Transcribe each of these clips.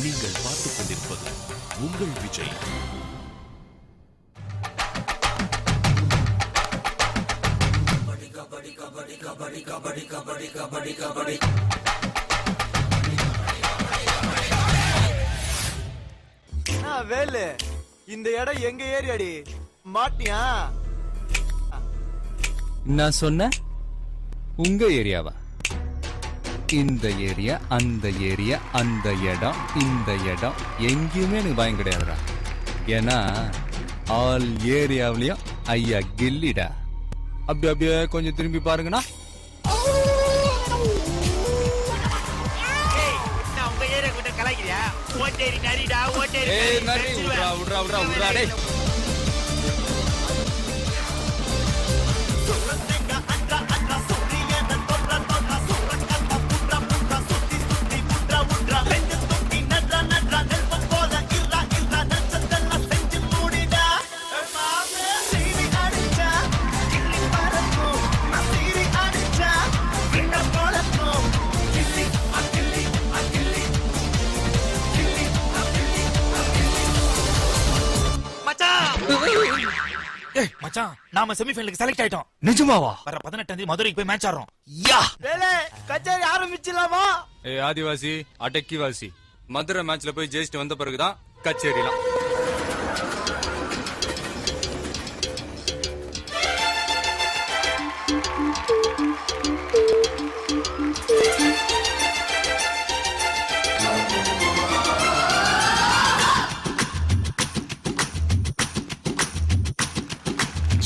நீங்கள் பார்த்துக் கொண்டிருப்பது உங்கள் விஜய். வேலு, இந்த இடம் எங்க ஏரியாடி? மாட்டியா? நான் சொன்ன உங்க ஏரியாவா? இந்த ஏரியா, அந்த ஏரியா, அந்த இடம், இந்த இடம் எங்கேயுமே எனக்கு பயம் கிடையாதுடா. ஏன்னா ஆல் ஏரியாவிலையும் ஐயா கில்லிடா. அப்படியே கொஞ்சம் திரும்பி பாருங்கண்ணா. மச்சான், நாம செமிஃபைனலுக்கு செலக்ட் ஆயிட்டோம். நிஜமாவா? வர 18 மதுரைக்கு போய் மேட்ச் ஆடுறோம். யா வேலு, கச்சேரி ஆரம்பிச்சலாமா? ஆதிவாசி அடக்கிவாசி மதுரை மேட்ச்ல போய் ஜெயிச்சுட்டு வந்த பிறகுதான் கச்சேரிலாம்.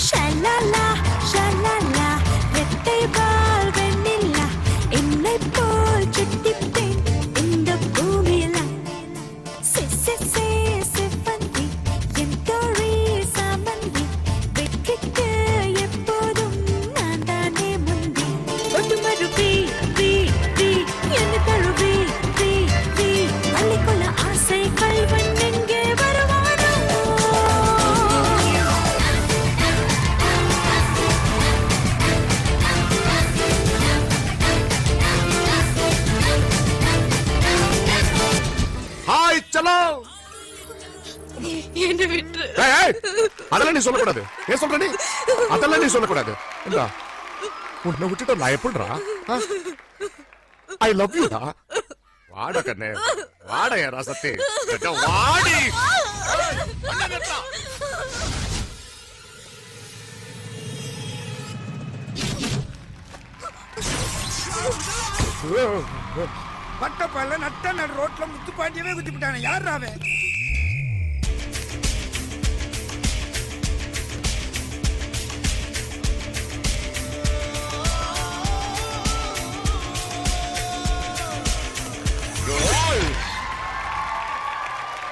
ஷலலா ஷலலா ரெட்டை பால் வெண்ணிலா என்னை போல் சுட்டிப்பேன் இந்த பூமியில. செவ்வந்தி என் தோழி சாமந்தி, வெற்றிக்கு எப்போதும் நான் தானே முந்தி. ஒட்டு மறுபி பி பி என்ன தழுவி பி பி அள்ளிக்கொள்ள ஆசை கல்வன் எங்கே வருவானோ? ஹாய் சலோ. என்ன விட்டு அதெல்லாம் நீ சொல்லக்கூடாது. ஏன் சொல்ற நீ? அதெல்லாம் நீ சொல்லக்கூடாது. உன்னை விட்டுட்டு நான் எப்படிடா? ஐ லவ் யூ டா. வாட கண்ணே, வாட யாரா சத்தே, வாடி. பட்டப்பல்ல நட்ட நடு ரோட்ல முத்து பாண்டியவே குத்தி விட்டானே. யார் அவன்?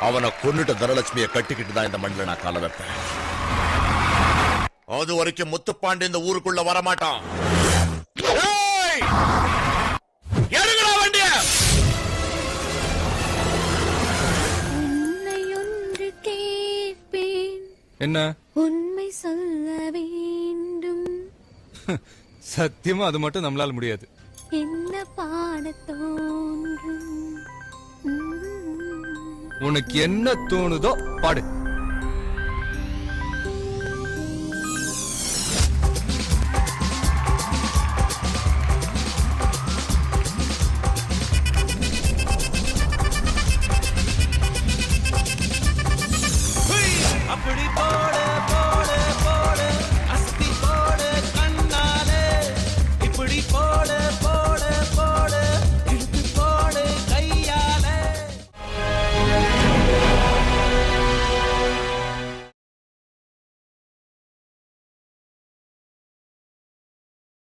அவனை கொன்னுட்டு தனலட்சுமியை கட்டிக்கிட்டு தான் இந்த மண்ணில் நான் கால வைப்பேன். அது வரைக்கும் முத்துப்பாண்டி இந்த ஊருக்குள்ள வரமாட்டான். என்ன உண்மை சொல்ல வேண்டும்? சத்தியமா அது மட்டும் நம்மளால முடியாது. என்ன பாட தோன்றும்? உனக்கு என்ன தோணுதோ பாடு.